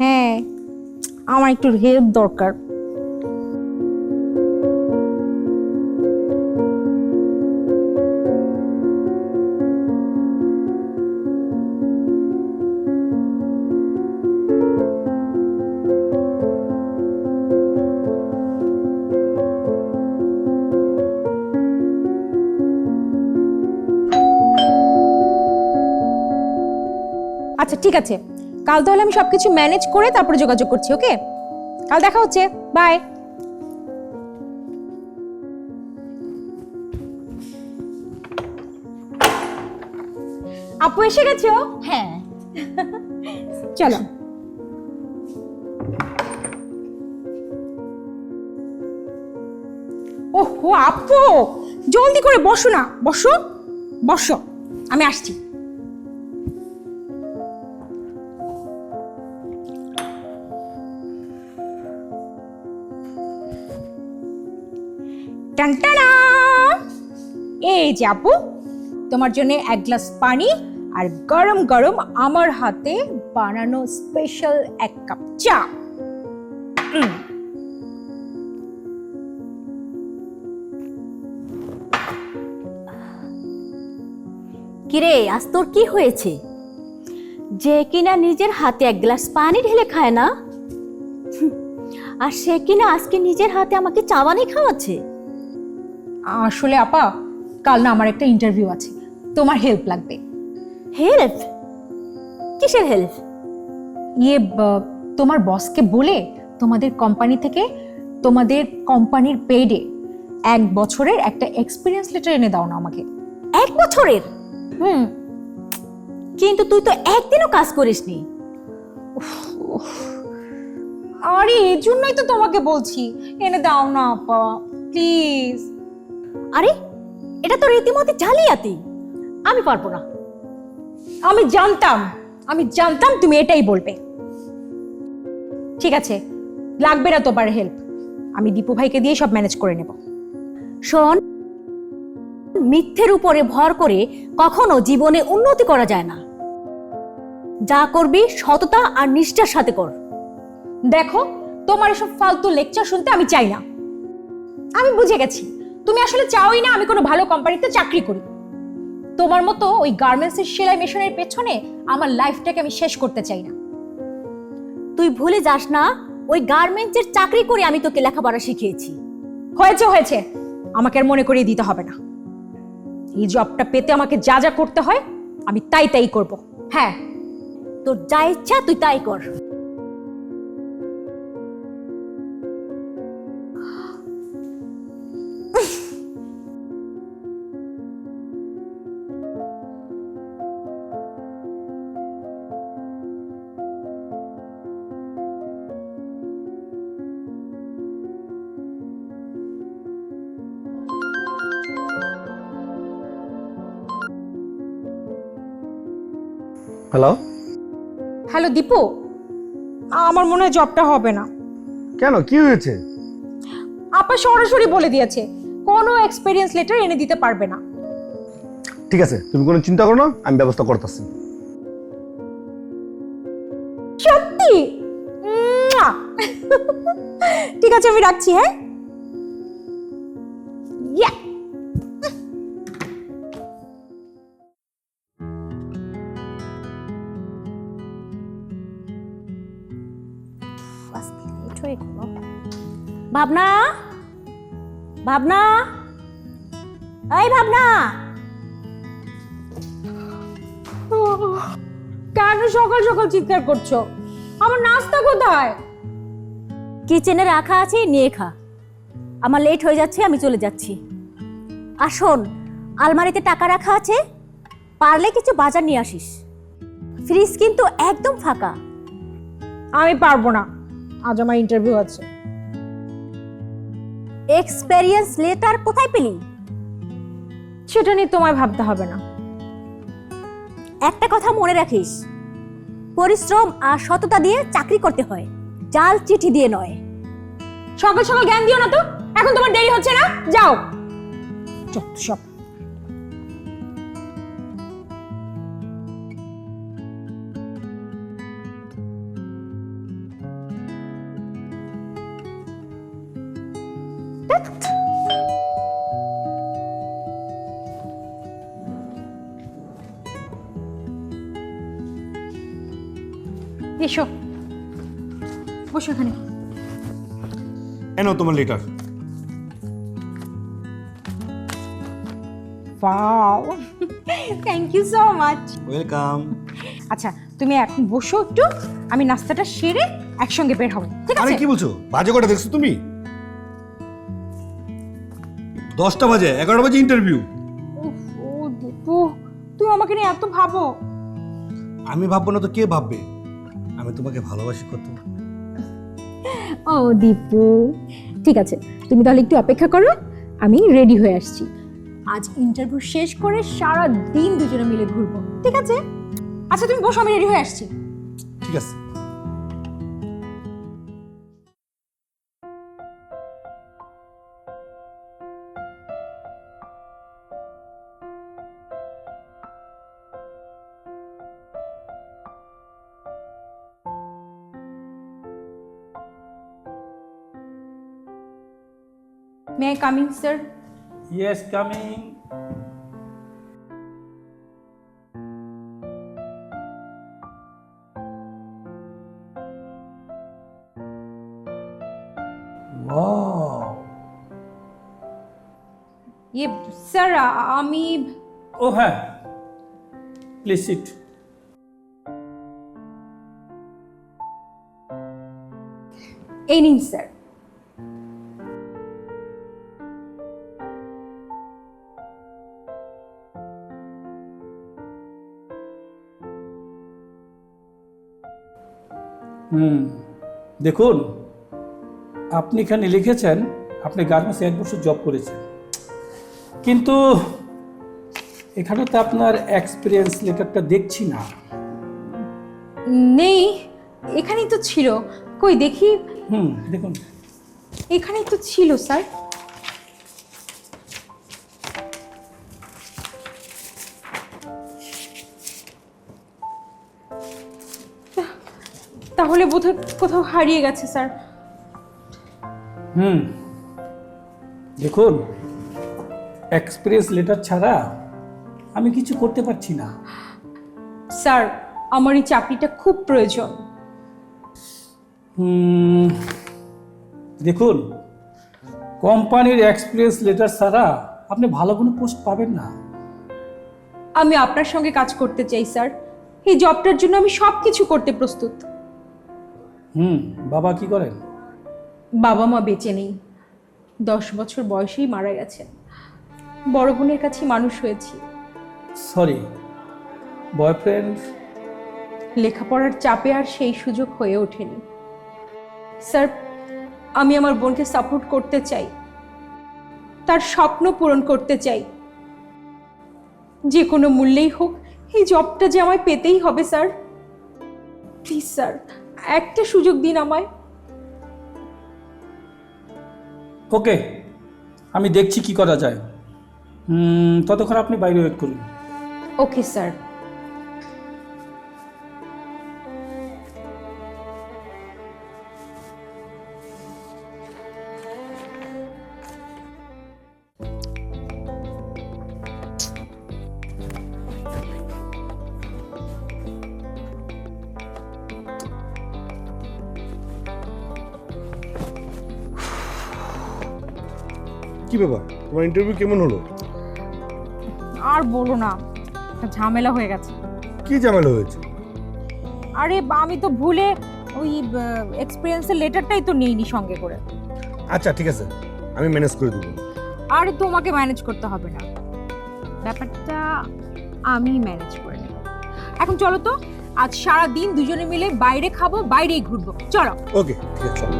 হ্যাঁ, আমার একটু হেল্প দরকার। আচ্ছা ঠিক আছে, কাল তাহলে আমি সবকিছু ম্যানেজ করে তারপরে যোগাযোগ করছি। ওকে, কাল দেখা হচ্ছে। বাই। আপু এসে গেছো? হ্যাঁ, চলো। ওহো আপু, জলদি করে বসো না। বসো বসো, আমি আসছি। টানটানা, এই যে আপু, তোমার জন্য এক গ্লাস পানি আর গরম গরম আমার হাতে বানানো স্পেশাল এক কাপ চা। কিরে আজ তোর কি হয়েছে যে কিনা নিজের হাতে এক গ্লাস পানি ঢেলে খায় না, আর সে কিনা আজকে নিজের হাতে আমাকে চা বানিয়ে খাওয়াচ্ছে? আসলে আপা, কাল না আমার একটা ইন্টারভিউ আছে, তোমার হেল্প লাগবে। হেল্প? কিসের হেল্প? তোমার বসকে বলে তোমাদের কোম্পানি থেকে তোমাদের কোম্পানির পেডে 1 বছরের একটা এক্সপিরিয়েন্স লেটার এনে দাও না আমাকে। 1 বছরের? হুম। কিন্তু তুই তো একদিনও কাজ করিসনি। আরে এই জন্যই তো তোমাকে বলছি, এনে দাও না আপা প্লিজ। আরে এটা তো রীতিমতো জালিয়াতি, আমি পারবো না। আমি জানতাম তুমি এটাই বলবে। ঠিক আছে, লাগবে না তোমার হেল্প, আমি দীপু ভাইকে দিয়ে সব ম্যানেজ করে নেব। শোন, মিথ্যের উপরে ভর করে কখনো জীবনে উন্নতি করা যায় না। যা করবি সততা আর নিষ্ঠার সাথে কর। দেখো, তোমার এসব ফালতু লেকচার শুনতে আমি চাই না। আমি বুঝে গেছি তুমি আসলে চাওই না আমি কোনো ভালো কোম্পানিতে চাকরি করি। তোমার মতো ওই গার্মেন্টসের সেলাই মেশিনের পেছনে আমার লাইফটাকে আমি শেষ করতে চাই না। তুই ভুলে যাস না, ওই গার্মেন্টসের চাকরি করে আমি তোকে লেখাপড়া শিখিয়েছি। হয়েছে, আমাকে আর মনে করিয়ে দিতে হবে না। এই জবটা পেতে আমাকে যা যা করতে হয় আমি তাই করব। হ্যাঁ, তোর যা ইচ্ছা তুই তাই কর। হ্যালো। হ্যালো দীপু, আমার মনে হয় জবটা হবে না। কেন, কি হয়েছে? আপা সরাসরি বলে দিয়েছে কোনো এক্সপেরিয়েন্স লেটার এনে দিতে পারবে না। ঠিক আছে, তুমি কোনো চিন্তা করো না, আমি ব্যবস্থা করতেছি। সত্যি? ঠিক আছে, আমি রাখছি। হ্যাঁ, ইয়া। ভাবনা, ভাবনা, এই ভাবনা। কেন সকাল সকাল চিৎকার করছো? আমার নাস্তা কোথায়? কিচেনে রাখা আছে, নিয়ে খা। আমার লেট হয়ে যাচ্ছে, আমি চলে যাচ্ছি। আর শোন, আলমারিতে টাকা রাখা আছে, পারলে কিছু বাজার নিয়ে আসিস। ফ্রিজ কিন্তু একদম ফাঁকা। আমি পারবো না, আজ আমার ইন্টারভিউ আছে। এক্সপেরিয়েন্স লেটার কোথায় পেলি? সেটা নিয়ে তোমায় ভাবতে হবে না। একটা কথা মনে রাখিস, পরিশ্রম আর সততা দিয়ে চাকরি করতে হয়, জাল চিঠি দিয়ে নয়। সকাল সকাল জ্ঞান দিও না তো, এখন তোমার দেরি হচ্ছে না, যাও। যত সব। এসো, বসো এখানে। এনো তোমার letter. Wow, thank you so much. Welcome. আচ্ছা, তুমি এখন বসো একটু, আমি নাস্তাটা সেরে একসঙ্গে বের হবো, ঠিক আরে আছে? কি বলছো? বাজে কটা দেখছো তুমি? 10টা বাজে, 11টা বাজে ইন্টারভিউ। ও দীপু, তুই আমাকে নিয়ে এত ভাবো? আমি ভাববো না তো কে ভাববে? আমি তোমাকে ভালোবাসি কত। ও দীপু, ঠিক আছে, তুমি তাহলে একটু অপেক্ষা করো, আমি রেডি হয়ে আসছি। আজ ইন্টারভিউ শেষ করে সারা দিন দুজনে মিলে ঘুরবো, ঠিক আছে? আচ্ছা তুমি বসো, আমি রেডি হয়ে আসছি। ঠিক আছে। May I come in sir? Yes, coming. Wow. ইয়ে স্যার, আমি Oh, হ্যাঁ। Please sit. এই নিন স্যার। দেখুন, আপনি এখানে লিখেছেন আপনি গার্মেন্টসে 1 বছর জব করেছেন, কিন্তু এখানে তো আপনার এক্সপিরিয়েন্স লেটারটা দেখছি না। নেই, এখানেই তো ছিল। কই দেখি। দেখুন। এখানেই তো ছিল স্যার। তাহলে বোধহয় কোথাও হারিয়ে গেছে স্যার। দেখুন, এক্সপিরিয়েন্স লেটার ছাড়া আমি কিছু করতে পারছি না। স্যার, আমার এই চাকরিটা খুব প্রয়োজন। দেখুন, কোম্পানির এক্সপিরিয়েন্স লেটার ছাড়া আপনি ভালো কোনো পোস্ট পাবেন না। আমি আপনার সঙ্গে কাজ করতে চাই স্যার। এই জবটার জন্য আমি সব কিছু করতে প্রস্তুত। বাবা কি করেন? বাবা মা বেঁচে নেই, 10 বছর বয়সেই মারা গেছেন। বড় বোনের কাছে মানুষ হয়েছি। Sorry, boyfriend? লেখাপড়ার চাপে আর সেই সুযোগ হয়ে ওঠেনি স্যার। আমি আমার বোনকে সাপোর্ট করতে চাই, তার স্বপ্ন পূরণ করতে চাই। যে কোনো মূল্যেই হোক এই জবটা যে আমায় পেতেই হবে স্যার। প্লিজ স্যার, একটা সুযোগ দিন আমায়। ওকে, আমি দেখছি কি করা যায়। ততক্ষণ আপনি বাইরে ওয়েট করুন। Okay sir. কি ব্যাপার, তোমার ইন্টারভিউ কেমন হলো? আর বলো না, একটা ঝামেলা হয়ে গেছে। কি ঝামেলা হয়েছে? আরে আমি তো ভুলে ওই এক্সপিরিয়েন্সের লেটারটাই তো নিইনি সঙ্গে করে। আচ্ছা ঠিক আছে, আমি ম্যানেজ করে দেবো। আর তোমাকে ম্যানেজ করতে হবে না, ব্যাপারটা আমি ম্যানেজ করে নেব। এখন চলো তো, আজ সারা দিন দুজনে মিলে বাইরে খাবো, বাইরেই ঘুরবো, চলো। ওকে ঠিক আছে, চলো।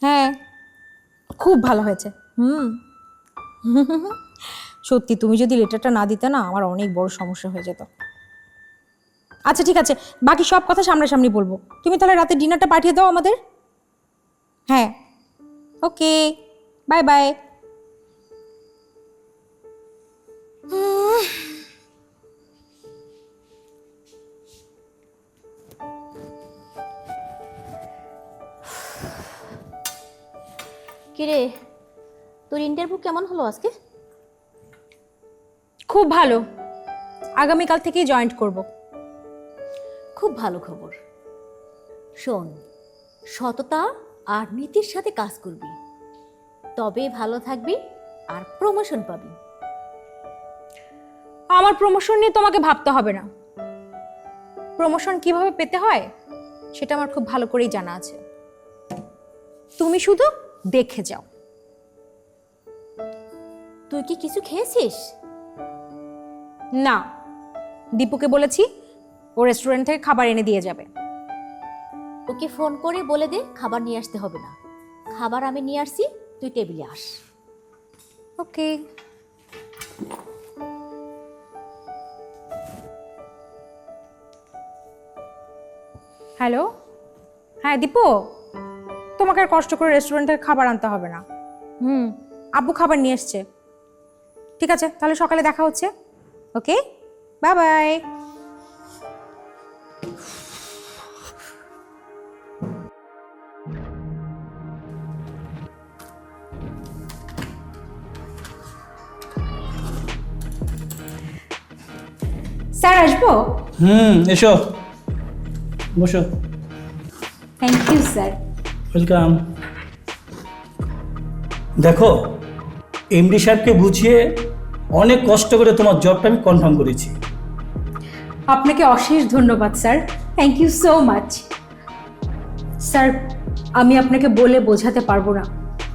হ্যাঁ, খুব ভালো হয়েছে। সত্যি, তুমি যদি লেটারটা না দিতে না, আমার অনেক বড় সমস্যা হয়ে যেত। আচ্ছা ঠিক আছে, বাকি সব কথা সামনাসামনি বলবো। তুমি তাহলে রাতে ডিনারটা পাঠিয়ে দাও আমাদের। হ্যাঁ, ওকে, বাই বাই। কিরে, তোর ইন্টারভিউ কেমন হলো আজকে? খুব ভালো, আগামীকাল থেকেই জয়েন্ট করব। খুব ভালো খবর। শোন, সততা আর নীতির সাথে কাজ করবি, তবে ভালো থাকবি আর প্রমোশন পাবি। আমার প্রমোশন নিয়ে তোমাকে ভাবতে হবে না। প্রমোশন কিভাবে পেতে হয় সেটা আমার খুব ভালো করেই জানা আছে। তুমি শুধু দেখে যাও। তুই কি কিছু খেয়েছিস? না, দীপুকে বলেছি ও রেস্টুরেন্ট থেকে খাবার এনে দিয়ে যাবে। ওকে ফোন করে বলে দে খাবার নিয়ে আসতে হবে না, খাবার আমি নিয়ে আসছি, তুই টেবিলে আস। ওকে। হ্যালো, হ্যাঁ দীপু, তোমাকে আর কষ্ট করে রেস্টুরেন্ট থেকে খাবার আনতে হবে না। আব্বু খাবার নিয়ে এসছে। ঠিক আছে, তাহলে সকালে দেখা হচ্ছে। ওকে, বাই বাই। স্যার আসবো? এসো, বসো। Thank you sir. ওয়েলকাম। দেখো, এমডি সাহেবকে বুঝিয়ে অনেক কষ্ট করে তোমার জবটা আমি কনফার্ম করেছি। আপনাকে অশেষ ধন্যবাদ sir, thank you so much. Sir, আমি আপনাকে বলে বোঝাতে পারবো না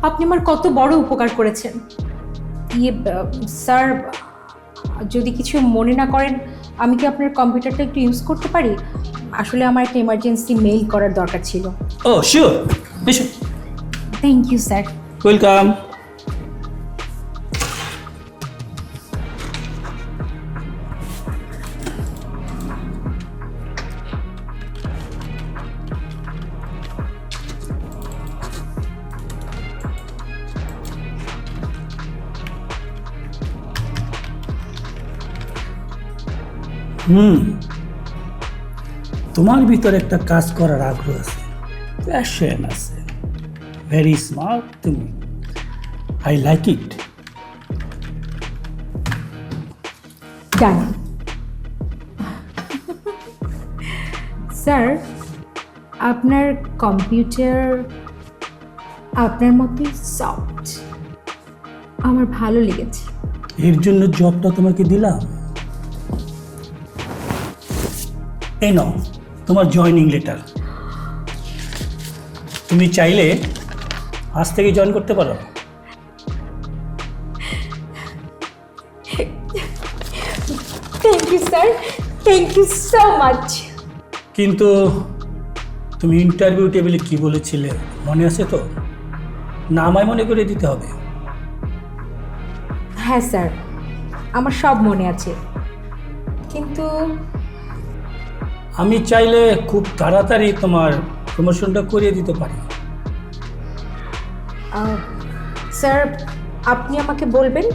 আপনি আমার কত বড় উপকার করেছেন। স্যার, যদি কিছু মনে না করেন, আমি কি আপনার কম্পিউটারটা একটু ইউজ করতে পারি? আসলে আমার একটা ইমার্জেন্সি মেইল করার দরকার ছিল। ও শিওর, এসো। Thank you sir. ওয়েলকাম। তোমার ভিতরে একটা কাজ করার আগ্রহ আছে, প্যাশন আছে, ভেরি স্মার্ট তুমি। I like it. Done. Sir, আপনার কম্পিউটার আপনার মতোই সফট, আমার ভালো লেগেছে। এর জন্য জবটা তোমাকে দিলাম। এই নাও তোমার জয়েনিং লেটার। তুমি চাইলে আজ থেকে জয়েন করতে পারো। Thank you sir, thank you so much. কিন্তু তুমি ইন্টারভিউ টেবিলে কি বলেছিলে মনে আছে তো? না, আমায় মনে করে দিতে হবে। হ্যাঁ স্যার, আমার সব মনে আছে, কিন্তু আমি চাইলে খুব তাড়াতাড়ি তোমার প্রমোশনটা করিয়ে দিতে পারি। স্যার, আপনি আমাকে বলবেন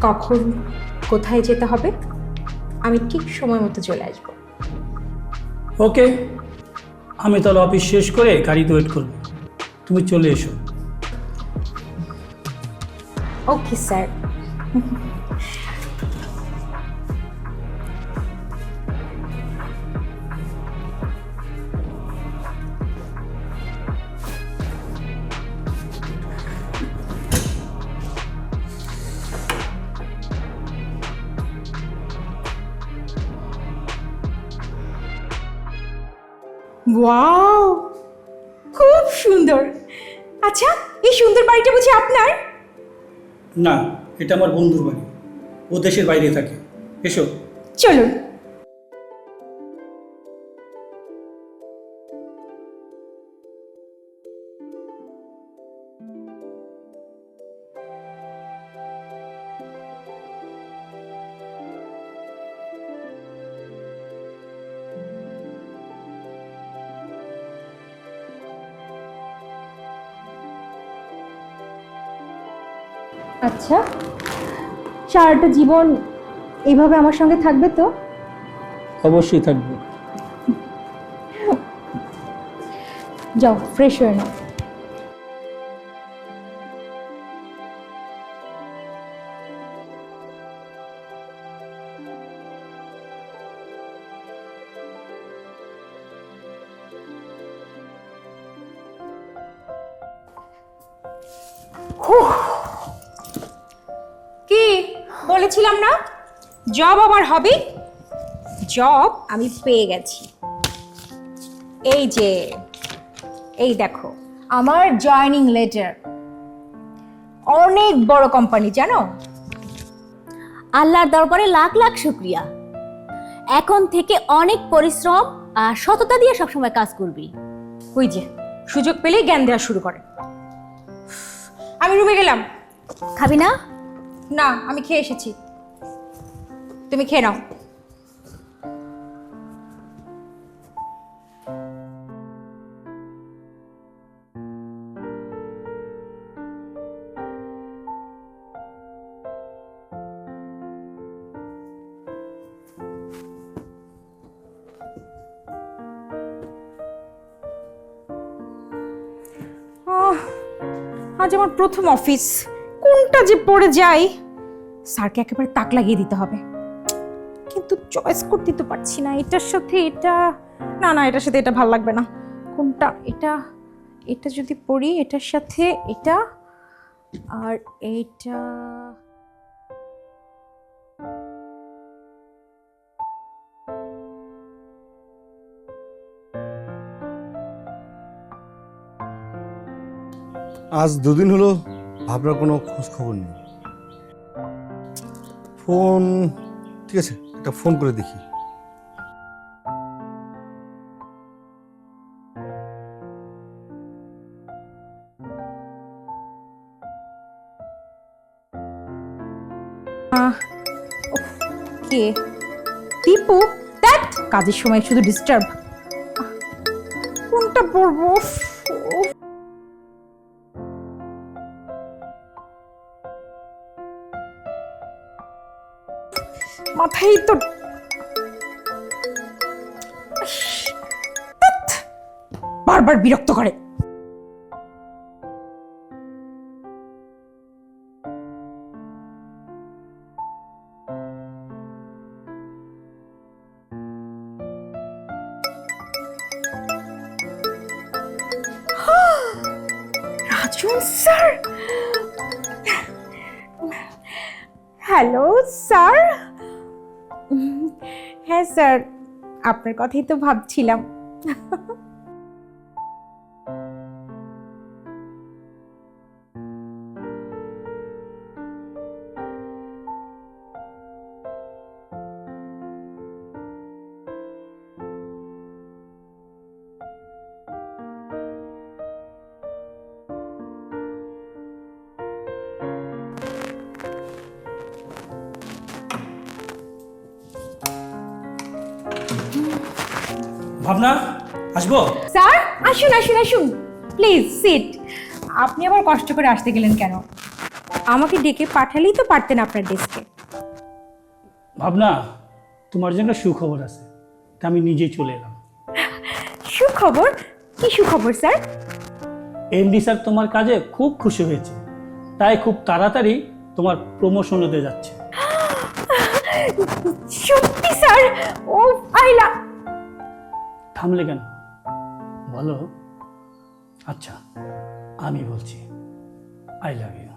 কখন কোথায় যেতে হবে, আমি ঠিক সময় মতো চলে আসব। ওকে, আমি তাহলে অফিস শেষ করে গাড়িতে ওয়েট করব, তুমি চলে এসো। Okay sir. ওয়াও, খুব সুন্দর। আচ্ছা, এই সুন্দর বাড়িটা বুঝি আপনার? না, এটা আমার বন্ধুর বাড়ি, ও দেশের বাইরে থাকে। এসো। চলুন। আচ্ছা, সারাটা জীবন এইভাবে আমার সঙ্গে থাকবে তো? অবশ্যই থাকবো। যাও ফ্রেশ হয়ে নাও। কি বলেছিলাম না, জব আমার হবি। জব আমি পেয়ে গেছি। এই যে, এই দেখো আমার জয়েনিং লেটার। অনেক বড় কোম্পানি, জানো? আল্লাহর দরবারে লাখ লাখ শুক্রিয়া। এখন থেকে অনেক পরিশ্রম আর সততা দিয়ে সবসময় কাজ করবি। ওই যে সুযোগ পেলেই জ্ঞান দেওয়া শুরু করে। আমি রুমে গেলাম। খাবি না? না, আমি খেয়ে এসেছি, তুমি খেয়ে নাও। আজ আমার প্রথম অফিস, কোনটা যে পড়ে যাই। স্যারকে একেবারে তাক লাগিয়ে দিতে হবে, কিন্তু চয়েস করতে তো পারছি না। এটার সাথে এটা, না না, এটার সাথে এটা ভালো লাগবে না। কোনটা? এটা, এটা যদি পড়ি, এটার সাথে এটা, আর এইটা। আজ দুদিন হলো ভাবনার কোনো খোঁজ খবর নেই। ফোন, ঠিক আছে, একটা ফোন করে দেখি। কে? দীপু? দ্যাট কাজের সময় শুধু ডিস্টার্ব। কোনটা পড়বো? মাথায় তো বারবার বিরক্ত করে। রাজন স্যার, হ্যালো স্যার। হ্যাঁ স্যার, আপনার কথাই তো ভাবছিলাম। ভাবনা, আসবো? স্যার আসুন আসুন আসুন, প্লিজ সিট। আপনি আবার কষ্ট করে আসতে গেলেন কেন? আমাকে ডেকে পাঠালেই তো পারতেন আপনার ডেস্কে। ভাবনা, তোমার জন্য সুখবর আছে, তা আমি নিজেই চলে এলাম। সুখবর? কি সুখবর স্যার? এমডি স্যার তোমার কাজে খুব খুশি হয়েছে, তাই খুব তাড়াতাড়ি তোমার প্রমোশন হতে যাচ্ছে। সত্যি স্যার? ও আইলা। থামলে কেন, বলো। আচ্ছা, আমি বলছি, আই লাভ ইউ।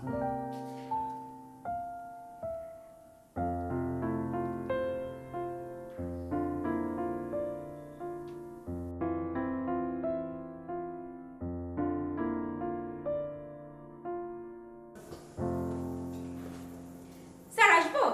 স্যার আসবো?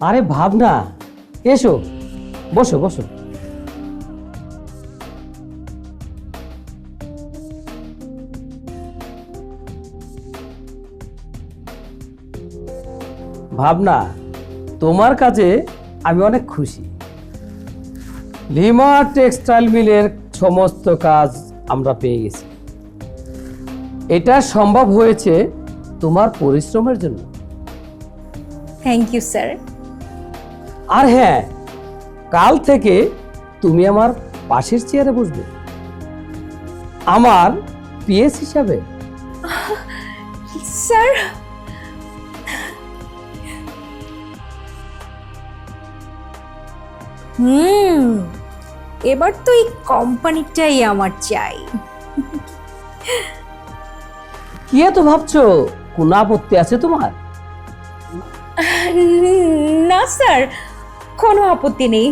আরে ভাবনা, এসো, বসো বসো। ভাবনা, তোমার কাজে আমি অনেক খুশি। লিমা টেক্সটাইল মিলের সমস্ত কাজ আমরা পেয়ে গেছি। এটা সম্ভব হয়েছে তোমার পরিশ্রমের জন্য। Thank you sir. আর হ্যাঁ, কাল থেকে তুমি আমার পাশের চেয়ারে বসবে, আমার পিএস হিসাবে। স্যার, এবার তো এই কোম্পানিটাই আমার চাই। কি এত ভাবছো? কোনো আপত্তি আছে তোমার? না স্যার, কোনো আপত্তি নেই।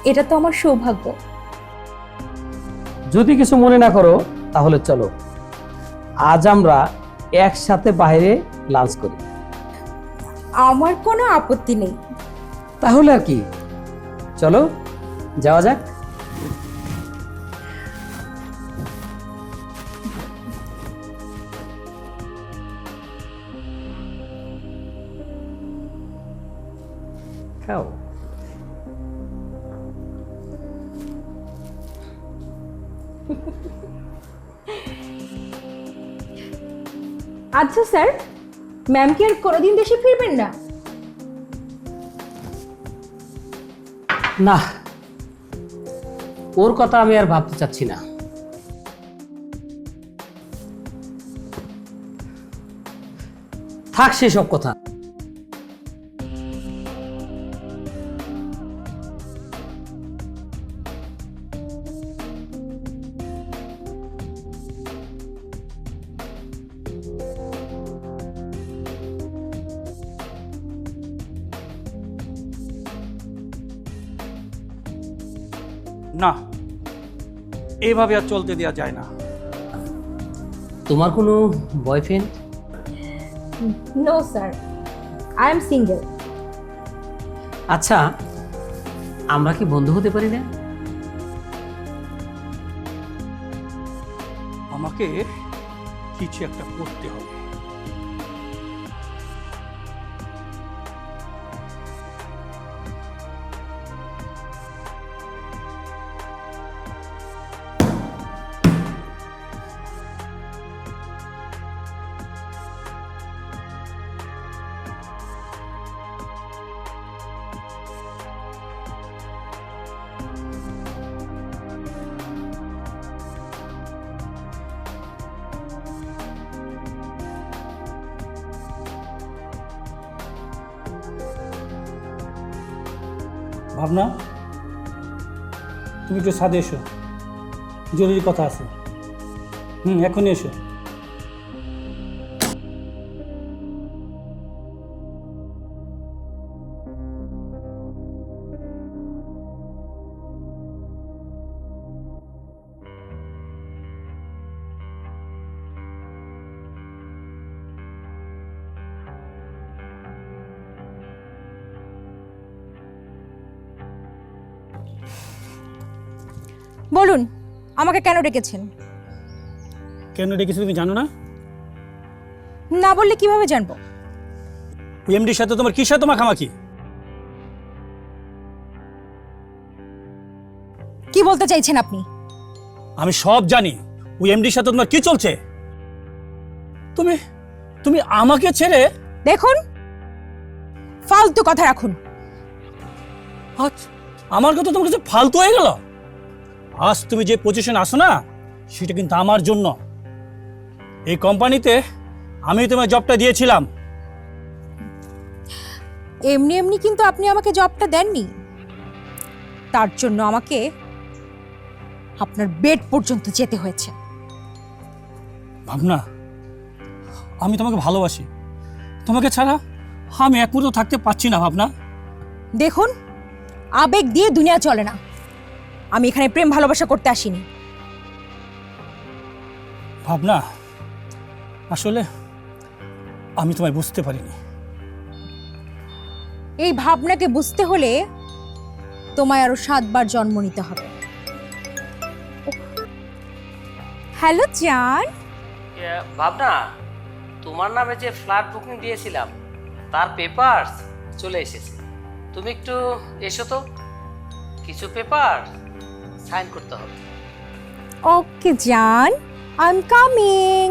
এটা তো আমার সৌভাগ্য। যদি কিছু মনে না করো তাহলে চলো আজ আমরা একসাথে বাইরে লাঞ্চ করি। আমার কোনো আপত্তি নেই। তাহলে আর কি, চলো যাওয়া যাক। খাও। আচ্ছা স্যার, ম্যাম কি আর কোনোদিন দেশে ফিরবেন না? না, ওর কথা আমি আর ভাবতে চাচ্ছি না। থাক সেসব কথা। না, এইভাবে আর চলতে দেওয়া যায় না। তোমার কোনো boyfriend? No sir, I am single. আচ্ছা, আমরা কি বন্ধু হতে পারি না? আমাকে কিছু একটা করতে হবে। ভাবনা, তুমি একটু ছাদে এসো, জরুরি কথা আছে। এখনই এসো। বলুন, আমাকে কেন ডেকেছেন? কেন ডেকেছি তুমি জানো না? না বললে কিভাবে জানবো? এমডির সাথে তোমার কিসের মাখামাখি? কি বলতে চাইছেন আপনি? আমি সব জানি। ওই এমডির সাথে তোমার কি চলছে। তুমি তুমি আমাকে ছেড়ে। দেখুন, ফালতু কথা রাখুন। আজ আমার কথা তোমার কাছে ফালতু হয়ে গেল? আজ তুমি যে পজিশনে আসো না, সেটা কিন্তু আমার জন্য। এই কোম্পানিতে আমি তোমায় জবটা দিয়েছিলাম। এমনি এমনি কিন্তু আপনি আমাকে জবটা দেননি। তার জন্য আমাকে আপনার বেড পর্যন্ত যেতে হয়েছে। ভাবনা, আমি তোমাকে ভালোবাসি। তোমাকে ছাড়া আমি এক মুহূর্ত থাকতে পারছি না। ভাবনা, দেখুন, আবেগ দিয়ে দুনিয়া চলে না। আমি এখানে প্রেম ভালোবাসা করতে আসিনি। ভাবনা, আসলে আমি তোমায় বুঝতে পারিনি। এই ভাবনাকে বুঝতে হলে তোমায় আরো 7 বার জন্ম নিতে হবে। হ্যালো জান। ভাবনা, তোমার নামে যে ফ্ল্যাট বুকিং দিয়েছিলাম তার পেপারস চলে এসেছে। তুমি একটু এসো তো, কিছু পেপার সাইন করতে হবে। ওকে জান, আই এম কামিং।